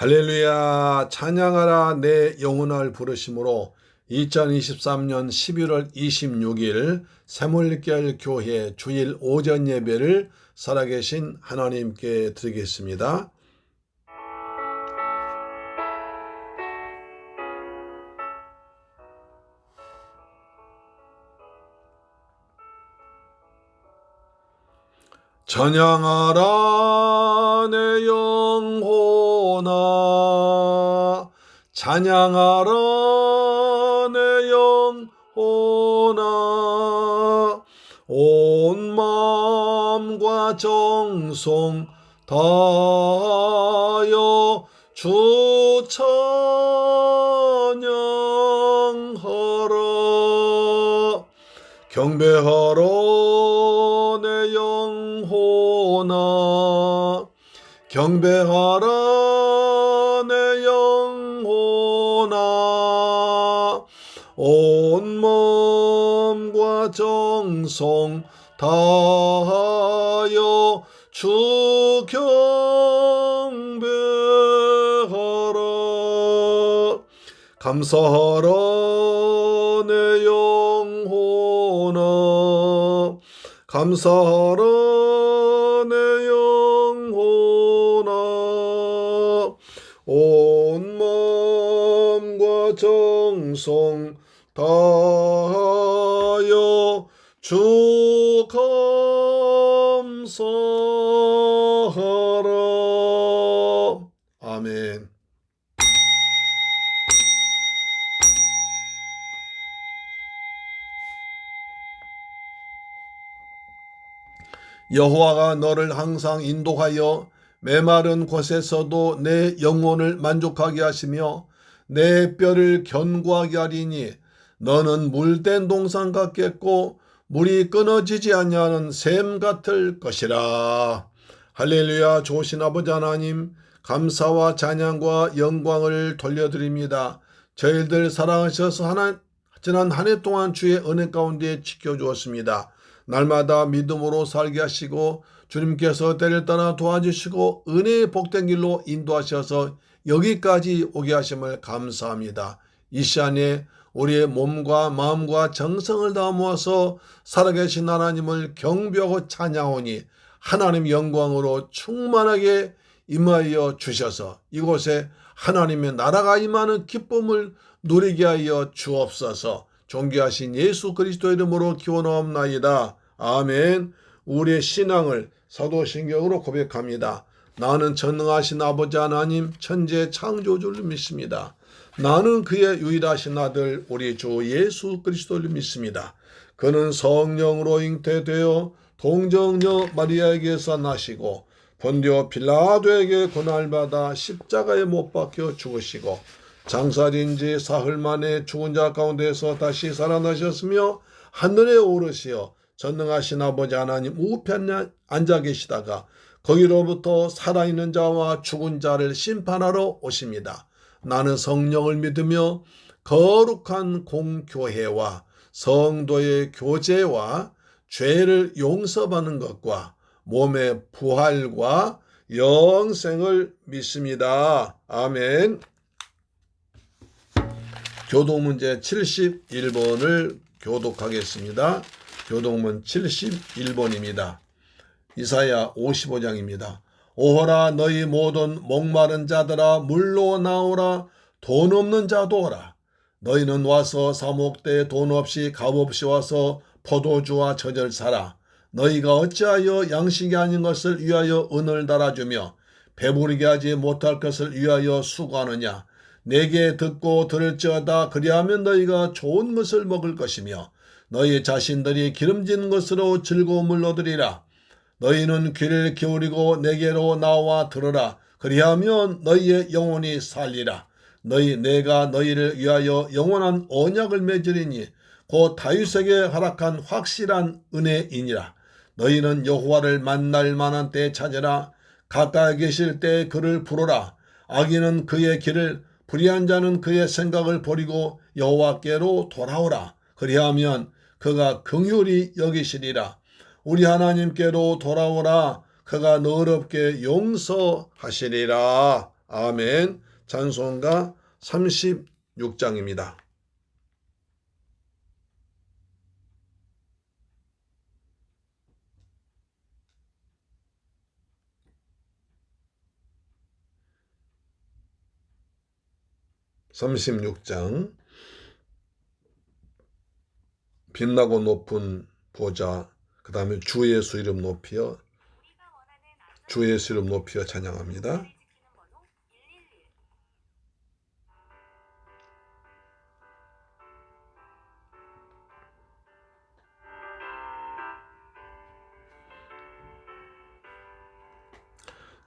할렐루야. 찬양하라 내 영혼을 부르심으로 2023년 11월 26일 새물결 교회 주일 오전 예배를 살아계신 하나님께 드리겠습니다. 찬양하라 내 영혼아, 찬양하라 내 영혼아, 온 마음과 정성 다하여 주 찬양하라. 경배하라 내 영혼아, 경배하라 내 영혼아, 온 마음과 정성 다하여 주 경배하라. 감사하라 내 영혼아, 감사하라 내 영혼아, 온 마음과 정성 다하여 주 감사하라. 아멘. 여호와가 너를 항상 인도하여 메마른 곳에서도 내 영혼을 만족하게 하시며 내 뼈를 견고하게 하리니 너는 물된 동산 같겠고 물이 끊어지지 아니하는 샘 같을 것이라. 할렐루야. 좋으신 아버지 하나님, 감사와 찬양과 영광을 돌려드립니다. 저희들 사랑하셔서 지난 한 해 동안 주의 은혜 가운데 지켜주었습니다. 날마다 믿음으로 살게 하시고 주님께서 때를 따라 도와주시고 은혜의 복된 길로 인도하셔서 여기까지 오게 하심을 감사합니다. 이 시간에 우리의 몸과 마음과 정성을 다 모아서 살아계신 하나님을 경배하고 찬양하오니 하나님 영광으로 충만하게 임하여 주셔서 이곳에 하나님의 나라가 임하는 기쁨을 누리게 하여 주옵소서. 존귀하신 예수 그리스도 이름으로 기원하옵나이다. 아멘. 우리의 신앙을 사도신경으로 고백합니다. 나는 전능하신 아버지 하나님 천지의 창조주를 믿습니다. 나는 그의 유일하신 아들 우리 주 예수 그리스도를 믿습니다. 그는 성령으로 잉태되어 동정녀 마리아에게서 나시고 본디오 빌라도에게 고난받아 십자가에 못 박혀 죽으시고 장사된 지 사흘 만에 죽은 자 가운데서 다시 살아나셨으며 하늘에 오르시어 전능하신 아버지 하나님 우편에 앉아 계시다가 거기로부터 살아있는 자와 죽은 자를 심판하러 오십니다. 나는 성령을 믿으며 거룩한 공교회와 성도의 교제와 죄를 용서받는 것과 몸의 부활과 영생을 믿습니다. 아멘. 교독문제 71번을 교독하겠습니다. 교독문 71번입니다. 이사야 55장입니다. 오호라 너희 모든 목마른 자들아 물로 나오라. 돈 없는 자도 오라. 너희는 와서 사목대에 돈 없이 값 없이 와서 포도주와 젖을 사라. 너희가 어찌하여 양식이 아닌 것을 위하여 은을 달아주며 배부르게 하지 못할 것을 위하여 수고하느냐. 내게 듣고 들을지어다. 그리하면 너희가 좋은 것을 먹을 것이며 너희 자신들이 기름진 것으로 즐거움을 얻으리라. 너희는 귀를 기울이고 내게로 나와 들으라. 그리하면 너희의 영혼이 살리라. 내가 너희를 위하여 영원한 언약을 맺으리니 곧 다윗에게 허락한 확실한 은혜이니라. 너희는 여호와를 만날 만한 때에 찾으라. 가까이 계실 때에 그를 부르라. 악인은 그의 길을, 불의한 자는 그의 생각을 버리고 여호와께로 돌아오라. 그리하면 그가 긍휼히 여기시리라. 우리 하나님께로 돌아오라. 그가 너롭게 용서하시리라. 아멘. 찬송가 36장입니다. 빛나고 높은 보좌, 그 다음에 주 예수 이름 높이어 찬양합니다.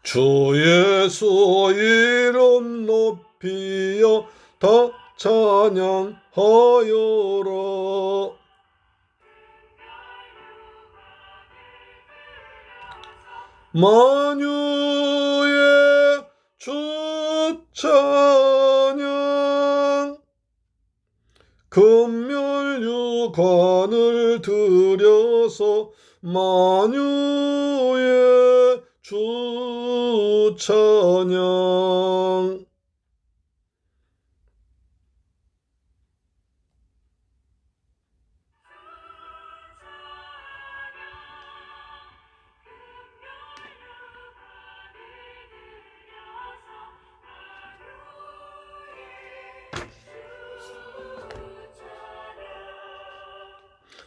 주 예수 이름 높이어 더 찬양하여라. 만유의 주 찬양, 금멸유관을 들여서 만유의 주 찬양.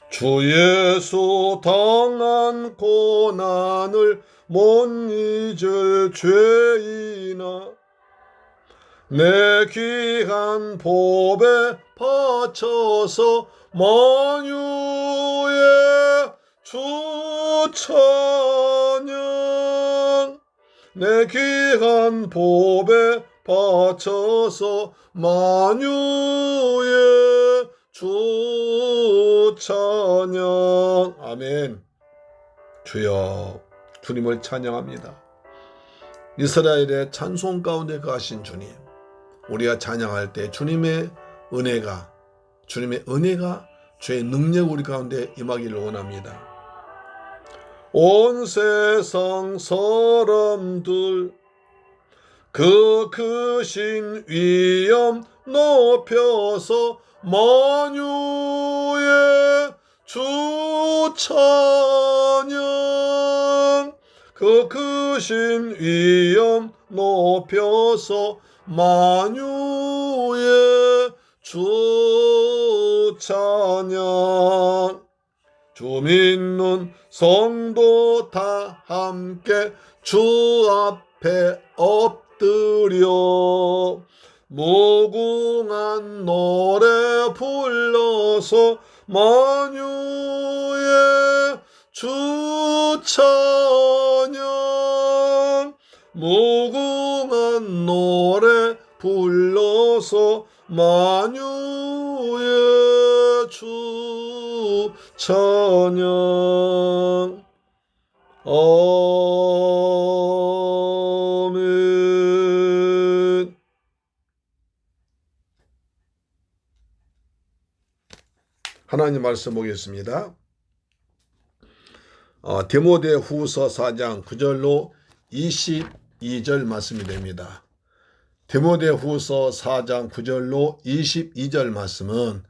주 예수 당한 고난을 못 잊을 죄인아, 내 귀한 보배 바쳐서 만유의 주 찬양, 내 귀한 보배 바쳐서 만유의 주 찬양. 아멘. 주여, 주님을 찬양합니다. 이스라엘의 찬송 가운데 거하신 주님, 우리가 찬양할 때 주님의 은혜가 주의 능력 우리 가운데 임하기를 원합니다. 온 세상 사람들 그 크신 위엄 높여서 만유의 주 찬양, 그 크신 위엄 높여서 만유의 주 찬양. 주 믿는 성도 다 함께 주 앞에 엎드려 무궁한 노래 불러서 만유의 주 찬양, 무궁한 노래 불러서 만유의 주 찬양. 아멘. 하나님 말씀 보겠습니다. 디모데후서 4장 9절로 22절 말씀이 됩니다. 디모데후서 4장 9절로 22절 말씀은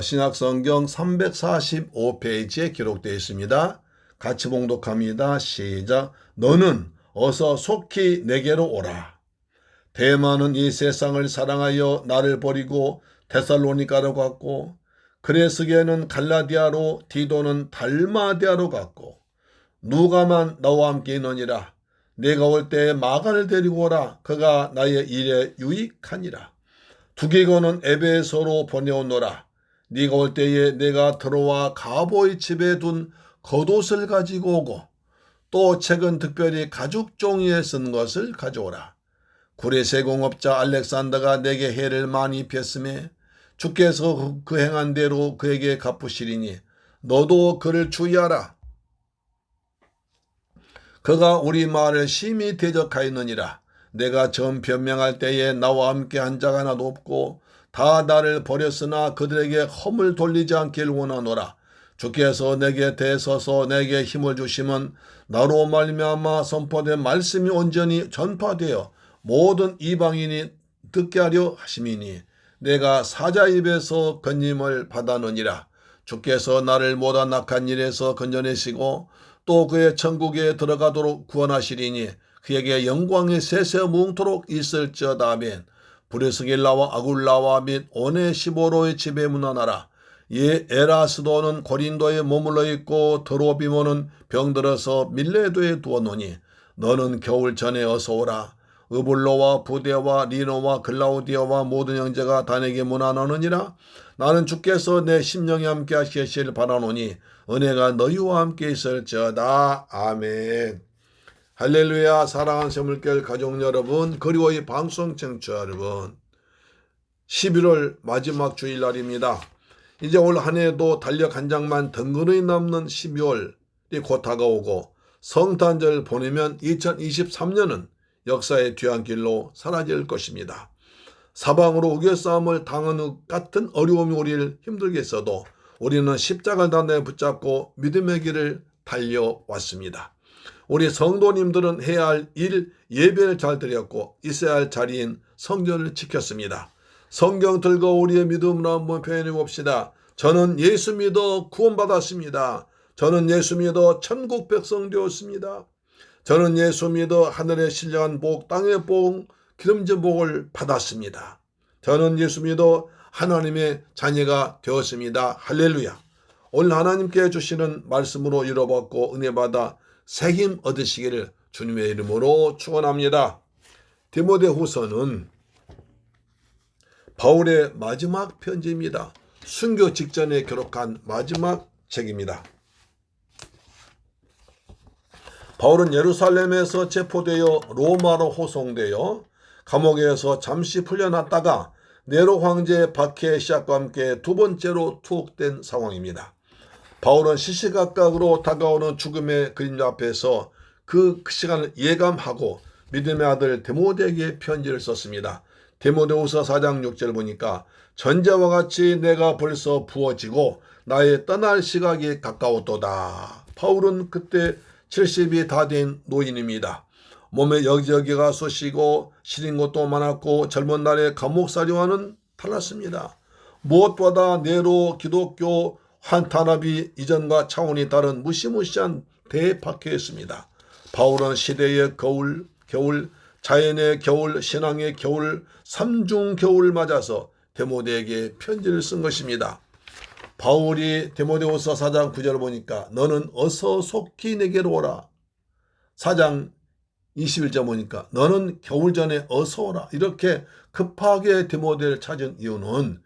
신약성경 345페이지에 기록되어 있습니다. 같이 봉독합니다. 시작. 너는 어서 속히 내게로 오라. 데마는 이 세상을 사랑하여 나를 버리고 데살로니가로 갔고, 그레스게는 갈라디아로, 디도는 달마디아로 갔고, 누가만 나와 함께 있느니라. 내가 올 때에 마가를 데리고 오라. 그가 나의 일에 유익하니라. 두기고는 에베소로 보내오노라. 네가 올 때에 내가 들어와 가보의 집에 둔 겉옷을 가지고 오고, 또 책은 특별히 가죽 종이에 쓴 것을 가져오라. 구레 세공업자 알렉산더가 내게 해를 많이 입혔으며 주께서 그 행한 대로 그에게 갚으시리니 너도 그를 주의하라. 그가 우리 말을 심히 대적하였느니라. 내가 전 변명할 때에 나와 함께 한 자가 하나도 없고 다 나를 버렸으나 그들에게 험을 돌리지 않길 원하노라. 주께서 내게 대서서 내게 힘을 주시면 나로 말미암아 선포된 말씀이 온전히 전파되어 모든 이방인이 듣게 하려 하심이니 내가 사자 입에서 건짐을 받았느니라. 주께서 나를 모든 악한 일에서 건져내시고 또 그의 천국에 들어가도록 구원하시리니 그에게 영광의 세세무궁토록 있을지어다. 아멘. 브리스길라와 아굴라와 및 오네시보로의 집에 문안하라. 예 에라스도는 고린도에 머물러 있고 드로비모는 병들어서 밀레도에 두었노니 너는 겨울 전에 어서 오라. 으블로와 부데와 리노와 글라우디아와 모든 형제가 다 내게 문안하느니라. 나는 주께서 내 심령에 함께 하시길 바라노니 은혜가 너희와 함께 있을지어다. 아멘. 할렐루야. 사랑하는 새물결 가족 여러분, 그리고 이 방송 청취자 여러분, 11월 마지막 주일날입니다. 이제 올 한 해도 달력 한 장만 덩그러니 남는 12월이 곧 다가오고 성탄절 보내면 2023년은 역사의 뒤안길로 사라질 것입니다. 사방으로 우겨싸움을 당하는 것 같은 어려움이 우리를 힘들게 했어도 우리는 십자가를 단단히 붙잡고 믿음의 길을 달려왔습니다. 우리 성도님들은 해야 할 일, 예배를 잘 드렸고 있어야 할 자리인 성전을 지켰습니다. 성경 들고 우리의 믿음을 한번 표현해 봅시다. 저는 예수 믿어 구원받았습니다. 저는 예수 믿어 천국 백성 되었습니다. 저는 예수 믿어 하늘의 신령한 복, 땅의 복, 기름진 복을 받았습니다. 저는 예수 믿어 하나님의 자녀가 되었습니다. 할렐루야. 오늘 하나님께 주시는 말씀으로 이뤄받고 은혜받아 새힘 얻으시기를 주님의 이름으로 축원합니다. 디모데후서는 바울의 마지막 편지입니다. 순교 직전에 기록한 마지막 책입니다. 바울은 예루살렘에서 체포되어 로마로 호송되어 감옥에서 잠시 풀려났다가 네로 황제 박해 시작과 함께 두 번째로 투옥된 상황입니다. 바울은 시시각각으로 다가오는 죽음의 그림자 앞에서 그 시간을 예감하고 믿음의 아들 디모데에게 편지를 썼습니다. 디모데후서 4장 6절 보니까 전제와 같이 내가 벌써 부어지고 나의 떠날 시각이 가까웠도다. 바울은 그때 70이 다 된 노인입니다. 몸에 여기저기가 쑤시고 시린 것도 많았고 젊은 날의 감옥살이와는 달랐습니다. 무엇보다 네로 기독교 환탄압이 이전과 차원이 다른 무시무시한 대박해였습니다. 바울은 시대의 겨울, 자연의 겨울, 신앙의 겨울, 삼중 겨울을 맞아서 디모데에게 편지를 쓴 것입니다. 바울이 디모데후서 4장 9절을 보니까 너는 어서 속히 내게로 오라. 4장 21절 보니까 너는 겨울 전에 어서 오라. 이렇게 급하게 디모데를 찾은 이유는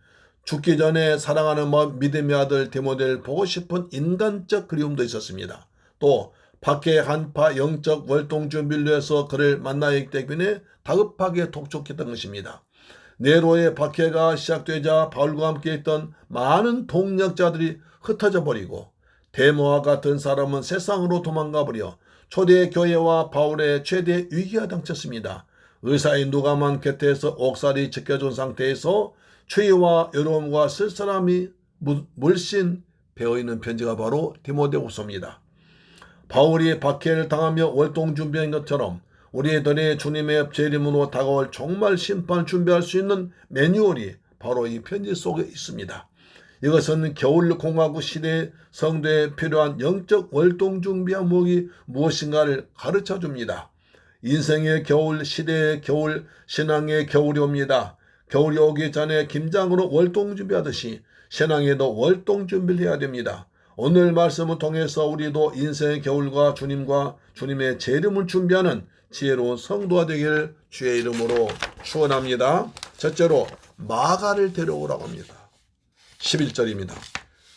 죽기 전에 사랑하는 마음 믿음의 아들 디모데를 보고 싶은 인간적 그리움도 있었습니다. 또 밖에 한파 영적 월동주 밀려서 그를 만나야 하기 때문에 다급하게 독촉했던 것입니다. 네로의 박해가 시작되자 바울과 함께 있던 많은 동력자들이 흩어져 버리고 데모와 같은 사람은 세상으로 도망가 버려 초대 교회와 바울의 최대 위기가 닥쳤습니다. 의사인 누가만 곁에서 옥살이 지켜준 상태에서 추위와 외로움과 쓸쓸함이 물씬 배어있는 편지가 바로 디모데후서입니다. 바울이 박해를 당하며 월동 준비한 것처럼 우리들의 주님의 재림으로 다가올 종말 심판을 준비할 수 있는 매뉴얼이 바로 이 편지 속에 있습니다. 이것은 겨울 공화국 시대 성도에 필요한 영적 월동 준비 항목이 무엇인가를 가르쳐 줍니다. 인생의 겨울, 시대의 겨울, 신앙의 겨울이 옵니다. 겨울이 오기 전에 김장으로 월동 준비하듯이 신앙에도 월동 준비를 해야 됩니다. 오늘 말씀을 통해서 우리도 인생의 겨울과 주님의 재림을 준비하는 지혜로운 성도가 되기를 주의 이름으로 축원합니다. 첫째로 마가를 데려오라고 합니다. 11절입니다.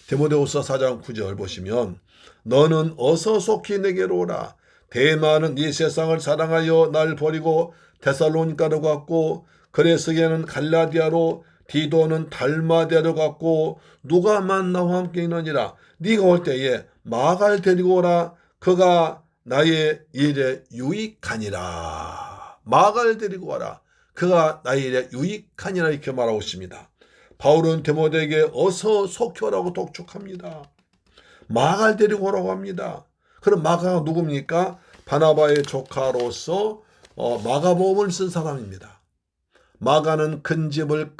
디모데후서 4장 9절 보시면 너는 어서 속히 내게로 오라. 데마는 이 세상을 사랑하여 날 버리고 데살로니가로 갔고 그레스게는 갈라디아로 디도는 달마디아로 갔고 누가만 나와 함께 있느니라. 네가 올 때에 마가를 데리고 오라. 그가 나의 일에 유익하니라. 마가를 데리고 와라. 그가 나의 일에 유익하니라. 이렇게 말하고 있습니다. 바울은 디모데에게 어서 속히 오라고 독촉합니다. 마가를 데리고 오라고 합니다. 그럼 마가가 누굽니까? 바나바의 조카로서 마가복음을 쓴 사람입니다. 마가는 큰 집을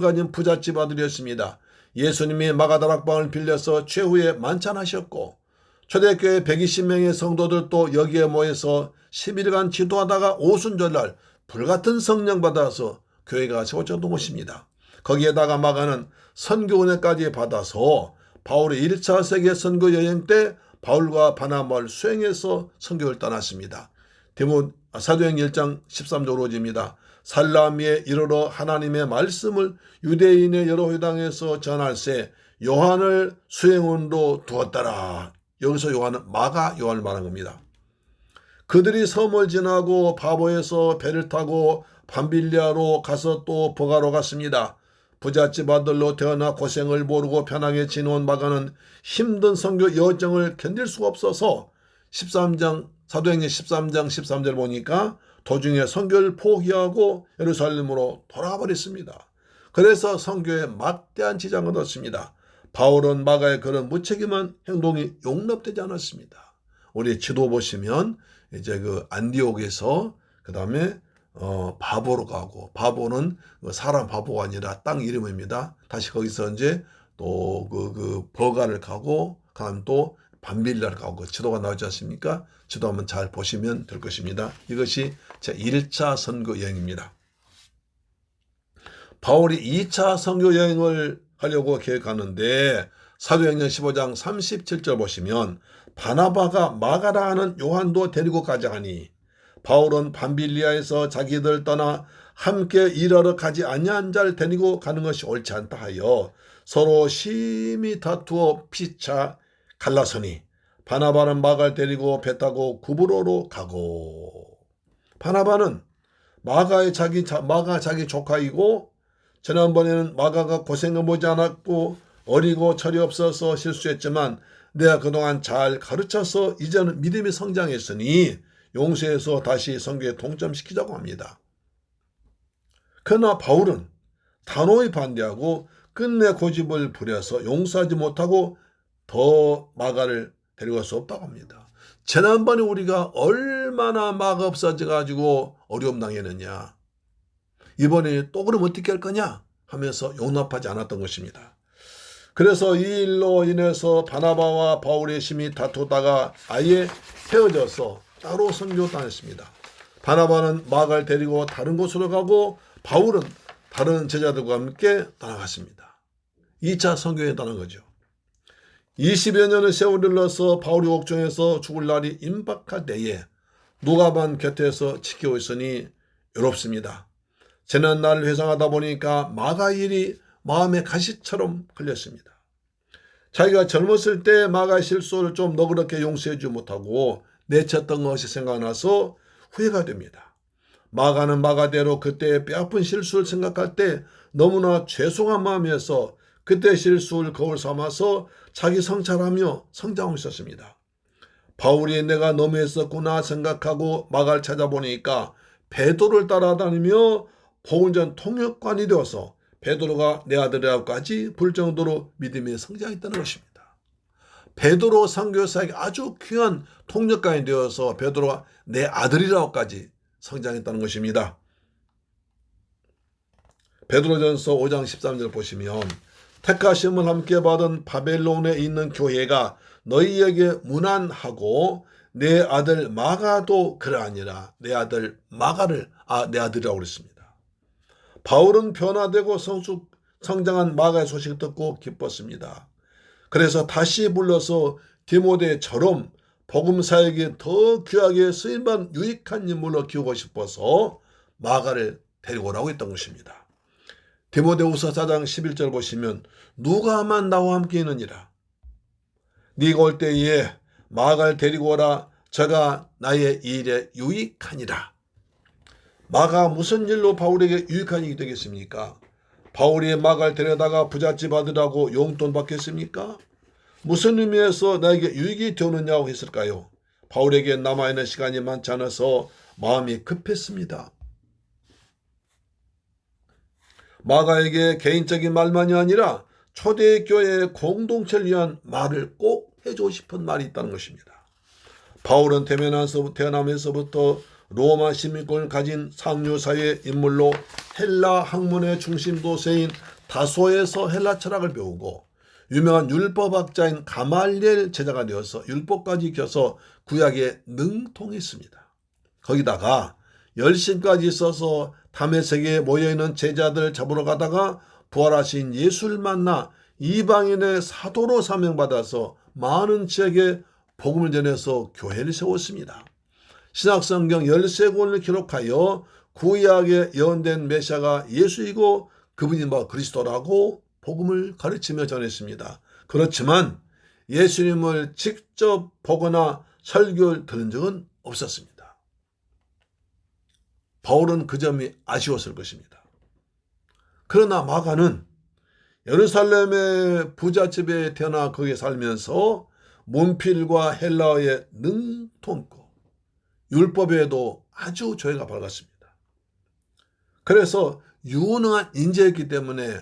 가진 부잣집 아들이었습니다. 예수님이 마가다락방을 빌려서 최후에 만찬하셨고 초대교회 120명의 성도들도 여기에 모여서 10일간 기도하다가 오순절날 불같은 성령 받아서 교회가 세워졌던 곳입니다. 거기에다가 마가는 선교 은혜까지 받아서 바울의 1차 세계 선교 여행 때 바울과 바나바를 수행해서 선교를 떠났습니다. 사도행 1장 13절로 집니다. 살라미에 이르러 하나님의 말씀을 유대인의 여러 회당에서 전할세 요한을 수행원으로 두었더라. 여기서 마가 요한을 말한 겁니다. 그들이 섬을 지나고 바보에서 배를 타고 밤빌리아로 가서 또 버가로 갔습니다. 부잣집 아들로 태어나 고생을 모르고 편하게 지내온 마가는 힘든 선교 여정을 견딜 수가 없어서 사도행전 13장 13절 보니까 도중에 선교를 포기하고 예루살렘으로 돌아가 버렸습니다. 그래서 선교에 막대한 지장을 얻었습니다. 바울은 마가의 그런 무책임한 행동이 용납되지 않았습니다. 우리 지도 보시면 이제 그 안디옥에서 그 다음에 바보로 가고, 바보는 사람 바보가 아니라 땅 이름입니다. 다시 거기서 이제 또 그 버가를 가고, 그 다음 또 밤빌라를 가고, 지도가 나오지 않습니까? 지도 한번 잘 보시면 될 것입니다. 이것이 제 1차 선교 여행입니다. 바울이 2차 선교 여행을 하려고 계획하는데 사도행전 15장 37절 보시면 바나바가 마가라 하는 요한도 데리고 가자 하니 바울은 밤빌리아에서 자기들 떠나 함께 일하러 가지 아니한 자를 데리고 가는 것이 옳지 않다 하여 서로 심히 다투어 피차 갈라서니 바나바는 마가를 데리고 배 타고 구브로로 가고. 바나바는 마가 자기 조카이고 지난번에는 마가가 고생을 보지 않았고 어리고 철이 없어서 실수했지만 내가 그동안 잘 가르쳐서 이제는 믿음이 성장했으니 용서해서 다시 선교에 동참시키자고 합니다. 그러나 바울은 단호히 반대하고 끝내 고집을 부려서 용서하지 못하고 더 마가를 데리고 갈 수 없다고 합니다. 지난번에 우리가 얼마나 마가 없어져 가지고 어려움 당했느냐. 이번에 또 그럼 어떻게 할 거냐 하면서 용납하지 않았던 것입니다. 그래서 이 일로 인해서 바나바와 바울의 심히 다투다가 아예 헤어져서 따로 선교 다녔습니다. 바나바는 마가를 데리고 다른 곳으로 가고 바울은 다른 제자들과 함께 떠나갔습니다. 2차 선교에 떠난 거죠. 20여 년의 세월을 넣어서 바울이 옥중에서 죽을 날이 임박할 때에 누가만 곁에서 지키고 있으니 외롭습니다. 지난 날을 회상하다 보니까 마가 일이 마음에 가시처럼 걸렸습니다. 자기가 젊었을 때 마가의 실수를 좀 너그럽게 용서해주지 못하고 내쳤던 것이 생각나서 후회가 됩니다. 마가는 마가대로 그때의 뼈아픈 실수를 생각할 때 너무나 죄송한 마음이어서 그때 실수를 거울 삼아서 자기 성찰하며 성장하고 있었습니다. 바울이 내가 너무했었구나 생각하고 마가를 찾아보니까 베드로를 따라다니며 복음전 통역관이 되어서 베드로가 내 아들이라고까지 부를 정도로 믿음이 성장했다는 것입니다. 베드로 선교사에게 아주 귀한 통역관이 되어서 베드로가 내 아들이라고까지 성장했다는 것입니다. 베드로전서 5장 13절 보시면 택하심을 함께 받은 바벨론에 있는 교회가 너희에게 문안하고 내 아들 마가도 그러하니라. 내 아들 마가를 내 아들이라고 그랬습니다. 바울은 변화되고 성장한 마가의 소식을 듣고 기뻤습니다. 그래서 다시 불러서 디모데처럼 복음사에게 더 귀하게 쓰임받은 유익한 인물로 키우고 싶어서 마가를 데리고 오라고 했던 것입니다. 디모데후서 4장 11절 보시면 누가만 나와 함께 있느니라. 네가 올 때에 마가를 데리고 오라. 저가 나의 일에 유익하니라. 마가 무슨 일로 바울에게 유익한 일이 되겠습니까? 바울이 마가를 데려다가 부잣집 아들하고 용돈 받겠습니까? 무슨 의미에서 나에게 유익이 되느냐고 했을까요? 바울에게 남아있는 시간이 많지 않아서 마음이 급했습니다. 마가에게 개인적인 말만이 아니라 초대교회의 공동체를 위한 말을 꼭 해주고 싶은 말이 있다는 것입니다. 바울은 태어나면서부터 로마 시민권을 가진 상류사회 인물로 헬라 학문의 중심 도세인 다소에서 헬라 철학을 배우고 유명한 율법학자인 가말리엘 제자가 되어서 율법까지 익혀서 구약에 능통했습니다. 거기다가 열심까지 있어서 다메섹에 모여있는 제자들 잡으러 가다가 부활하신 예수를 만나 이방인의 사도로 사명받아서 많은 지역에 복음을 전해서 교회를 세웠습니다. 신약성경 13권을 기록하여 구약에 예언된 메시아가 예수이고 그분이 그리스도라고 복음을 가르치며 전했습니다. 그렇지만 예수님을 직접 보거나 설교를 들은 적은 없었습니다. 바울은 그 점이 아쉬웠을 것입니다. 그러나 마가는 예루살렘의 부잣집에 태어나 거기에 살면서 문필과 헬라어에 능통있고 율법에도 아주 조예가 밝았습니다. 그래서 유능한 인재였기 때문에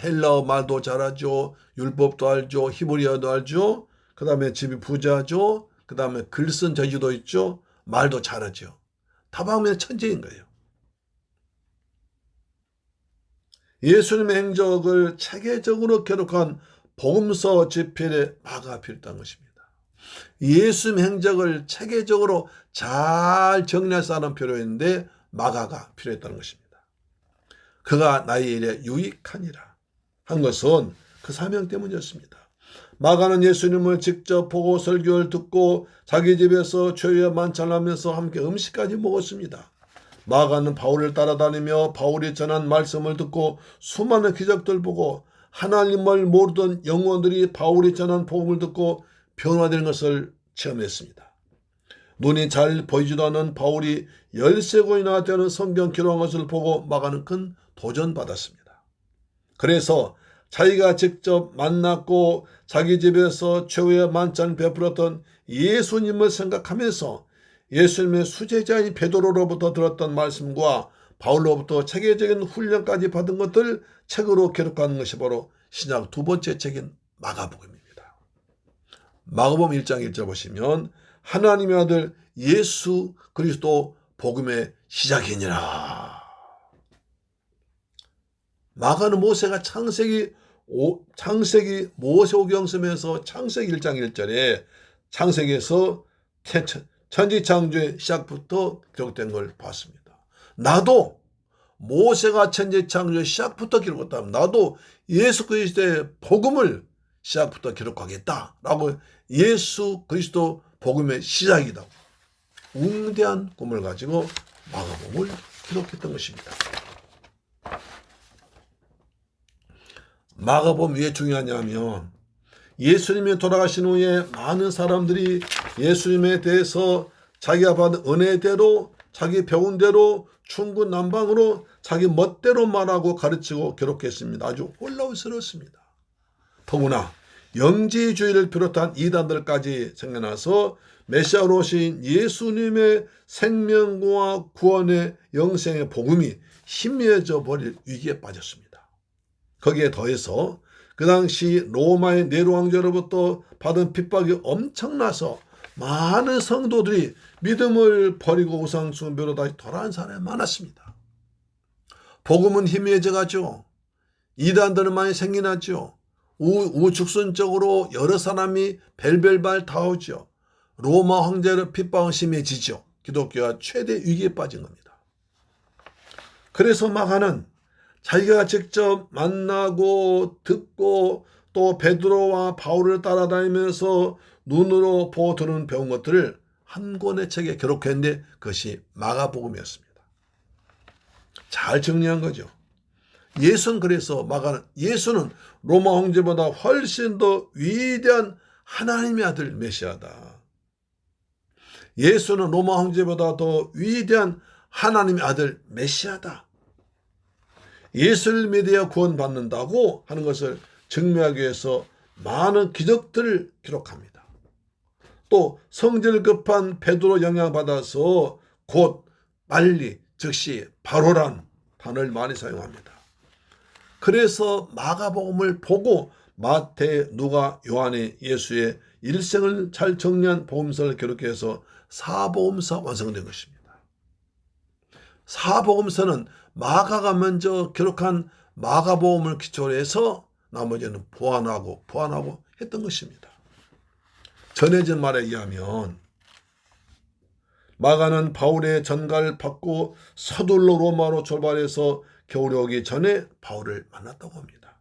헬라어 말도 잘하죠. 율법도 알죠. 히브리어도 알죠. 그 다음에 집이 부자죠. 그 다음에 글쓴 저지도 있죠. 말도 잘하죠. 다방면의 천재인 거예요. 예수님의 행적을 체계적으로 기록한 복음서 집필에 마가가 필요했던 것입니다. 예수님의 행적을 체계적으로 잘 정리할 사람 필요했는데 마가가 필요했다는 것입니다. 그가 나의 일에 유익하니라 한 것은 그 사명 때문이었습니다. 마가는 예수님을 직접 보고 설교를 듣고 자기 집에서 최후의 만찬을 하면서 함께 음식까지 먹었습니다. 마가는 바울을 따라다니며 바울이 전한 말씀을 듣고 수많은 기적들 보고 하나님을 모르던 영혼들이 바울이 전한 복음을 듣고 변화되는 것을 체험했습니다. 눈이 잘 보이지도 않는 바울이 13권이나 되는 성경 기록한 것을 보고 마가는 큰 도전받았습니다. 그래서 자기가 직접 만났고 자기 집에서 최후의 만찬을 베풀었던 예수님을 생각하면서 예수님의 수제자인 베드로로부터 들었던 말씀과 바울로부터 체계적인 훈련까지 받은 것들 책으로 기록하는 것이 바로 신약 두 번째 책인 마가복음입니다. 마가복음 1장 1절 보시면 하나님의 아들 예수 그리스도 복음의 시작이니라. 마가는 모세가 창세기 모세오경서에서 창세기 1장 1절에 창세기에서 천지창조의 시작부터 기록된 걸 봤습니다. 나도 모세가 천지창조의 시작부터 기록했다면 나도 예수 그리스도의 복음을 시작부터 기록하겠다라고 예수 그리스도 복음의 시작이다. 웅대한 꿈을 가지고 마가복음을 기록했던 것입니다. 마가복음 왜 중요하냐면 예수님이 돌아가신 후에 많은 사람들이 예수님에 대해서 자기가 받은 은혜대로 자기 배운 대로 충군난방으로 자기 멋대로 말하고 가르치고 기록했습니다. 아주 혼란스럽습니다. 더구나 영지주의를 비롯한 이단들까지 생겨나서 메시아로 오신 예수님의 생명과 구원의 영생의 복음이 희미해져 버릴 위기에 빠졌습니다. 거기에 더해서 그 당시 로마의 네로 왕조로부터 받은 핍박이 엄청나서 많은 성도들이 믿음을 버리고 우상 숭배로 다시 돌아온 사람이 많았습니다. 복음은 희미해져 가죠. 이단들은 많이 생겨났죠. 우죽순적으로 여러 사람이 벨벨발 다 오죠. 로마 황제의 핍박은 심해지죠. 기독교가 최대 위기에 빠진 겁니다. 그래서 마가는 자기가 직접 만나고 듣고 또 베드로와 바울을 따라다니면서 눈으로 보고 들은 배운 것들을 한 권의 책에 기록했는데 그것이 마가복음이었습니다. 잘 정리한 거죠. 예수는 그래서 마가는 예수는 로마 황제보다 훨씬 더 위대한 하나님의 아들 메시아다. 예수는 로마 황제보다 더 위대한 하나님의 아들 메시아다. 예수를 믿어야 구원받는다고 하는 것을 증명하기 위해서 많은 기적들을 기록합니다. 또 성질 급한 베드로 영향받아서 곧 빨리 즉시 바로란 단어를 많이 사용합니다. 그래서 마가복음을 보고 마태, 누가, 요한이 예수의 일생을 잘 정리한 복음서를 기록해서 사복음서 완성된 것입니다. 사복음서는 마가가 먼저 기록한 마가복음을 기초로 해서 나머지는 보완하고 했던 것입니다. 전해진 말에 의하면 마가는 바울의 전가를 받고 서둘러 로마로 출발해서 겨울이 오기 전에 바울을 만났다고 합니다.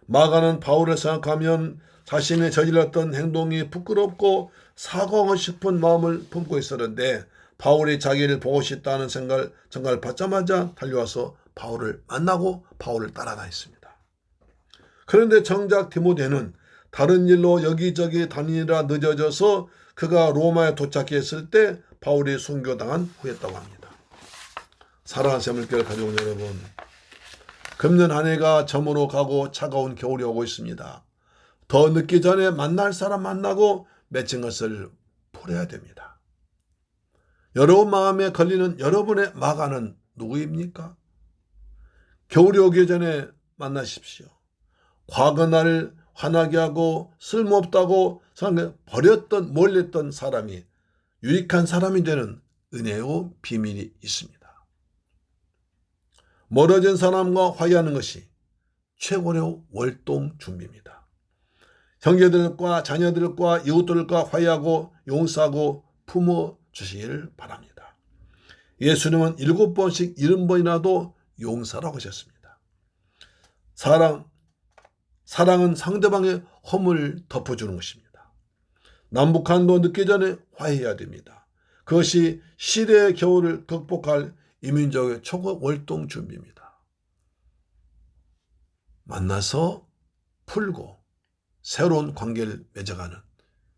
마가는 바울을 생각하면 자신이 저질렀던 행동이 부끄럽고 사과하고 싶은 마음을 품고 있었는데 바울이 자기를 보고 싶다는 전가를 받자마자 달려와서 바울을 만나고 바울을 따라다녔습니다. 그런데 정작 디모데는 다른 일로 여기저기 다니느라 늦어져서 그가 로마에 도착했을 때 바울이 순교당한 후였다고 합니다. 사랑하는 새물교회 가족 여러분, 금년 한 해가 저물어 가고 차가운 겨울이 오고 있습니다. 더 늦기 전에 만날 사람 만나고 맺힌 것을 풀어야 됩니다. 여러분 마음에 걸리는 여러분의 마가는 누구입니까? 겨울이 오기 전에 만나십시오. 과거 나를 화나게 하고 쓸모없다고 생각해 버렸던 몰렸던 사람이 유익한 사람이 되는 은혜의 비밀이 있습니다. 멀어진 사람과 화해하는 것이 최고의 월동 준비입니다. 형제들과 자녀들과 이웃들과 화해하고 용서하고 품어주시기를 바랍니다. 예수님은 7번씩 70번이라도 용서라고 하셨습니다. 사랑은 상대방의 허물을 덮어주는 것입니다. 남북한도 늦기 전에 화해해야 됩니다. 그것이 시대의 겨울을 극복할 이민족의 초거 월동 준비입니다. 만나서 풀고 새로운 관계를 맺어가는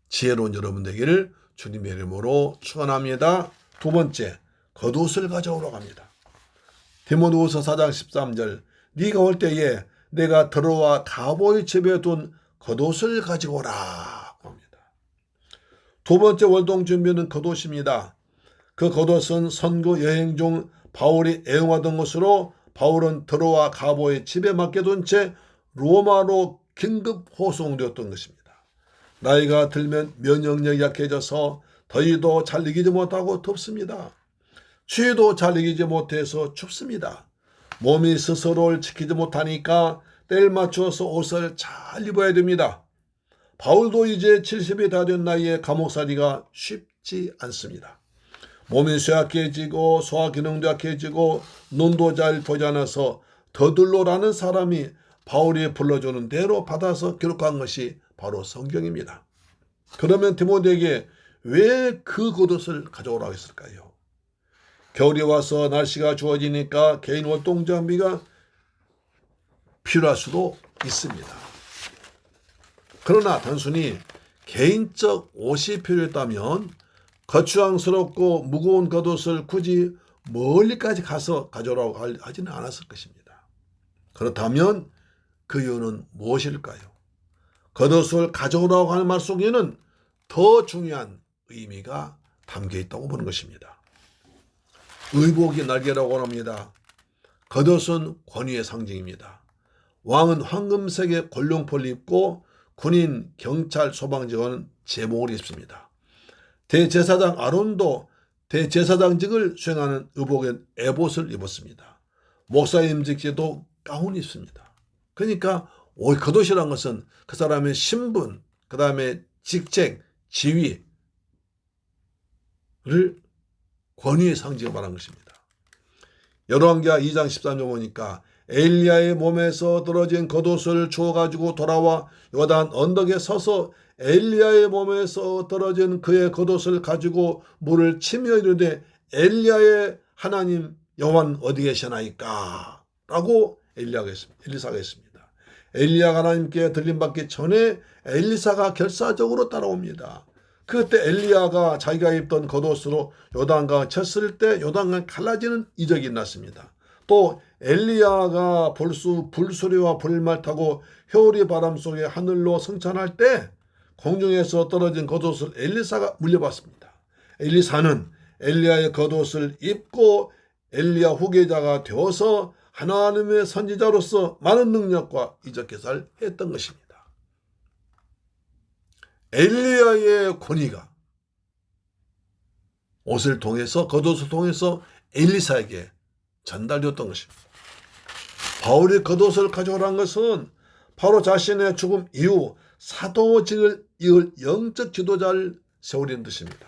지혜로운 여러분 되기를 주님의 이름으로 축원합니다. 두 번째, 겉옷을 가져오라고 합니다. 디모데후서 4장 13절, 네가 올 때에 내가 들어와 가보의 집에 둔 겉옷을 가지고 오라고 합니다. 두 번째 월동 준비는 겉옷입니다. 그 겉옷은 선교 여행 중 바울이 애용하던 것으로 바울은 들어와 가보의 집에 맡겨둔 채 로마로 긴급 호송되었던 것입니다. 나이가 들면 면역력이 약해져서 더위도 잘 이기지 못하고 덥습니다. 추위도 잘 이기지 못해서 춥습니다. 몸이 스스로를 지키지 못하니까 때를 맞춰서 옷을 잘 입어야 됩니다. 바울도 이제 70이 다 된 나이에 감옥살이가 쉽지 않습니다. 몸이 쇠약해지고 소화 기능도 약해지고 눈도 잘 보지 않아서 더들로라는 사람이 바울이 불러주는 대로 받아서 기록한 것이 바로 성경입니다. 그러면 디모데에게 왜 그 겉옷을 가져오라고 했을까요? 겨울이 와서 날씨가 추워지니까 개인 활동 장비가 필요할 수도 있습니다. 그러나 단순히 개인적 옷이 필요했다면 거추장스럽고 무거운 겉옷을 굳이 멀리까지 가서 가져오라고 하지는 않았을 것입니다. 그렇다면 그 이유는 무엇일까요? 겉옷을 가져오라고 하는 말 속에는 더 중요한 의미가 담겨 있다고 보는 것입니다. 의복이 날개라고 합니다. 겉옷은 권위의 상징입니다. 왕은 황금색의 골룡포를 입고 군인, 경찰, 소방직원은 제복을 입습니다. 대제사장 아론도 대제사장직을 수행하는 의복의 에봇을 입었습니다. 목사님직도 가운이 있습니다. 그러니까 겉옷이란 것은 그 사람의 신분, 그 다음에 직책, 지위를 권위의 상징을 말한 것입니다. 열왕기하 2장 13절 보니까 엘리야의 몸에서 떨어진 겉옷을 주워가지고 돌아와 요단 언덕에 서서 엘리야의 몸에서 떨어진 그의 겉옷을 가지고 물을 치며 이르되 엘리야의 하나님 여호와는 어디 계시나이까? 라고 엘리사가 했습니다. 엘리야가 하나님께 들림받기 전에 엘리사가 결사적으로 따라옵니다. 그때 엘리야가 자기가 입던 겉옷으로 요단강을 쳤을 때 요단강이 갈라지는 이적이 났습니다. 또 엘리야가 불수리와 불말 타고 효리 바람 속에 하늘로 승천할 때 공중에서 떨어진 겉옷을 엘리사가 물려받습니다. 엘리사는 엘리야의 겉옷을 입고 엘리야 후계자가 되어서 하나님의 선지자로서 많은 능력과 이적 계사를 했던 것입니다. 엘리야의 권위가 옷을 통해서, 겉옷을 통해서 엘리사에게 전달되었던 것입니다. 바울이 겉옷을 가져오라는 것은 바로 자신의 죽음 이후 사도직을 이을 영적 지도자를 세우려는 뜻입니다.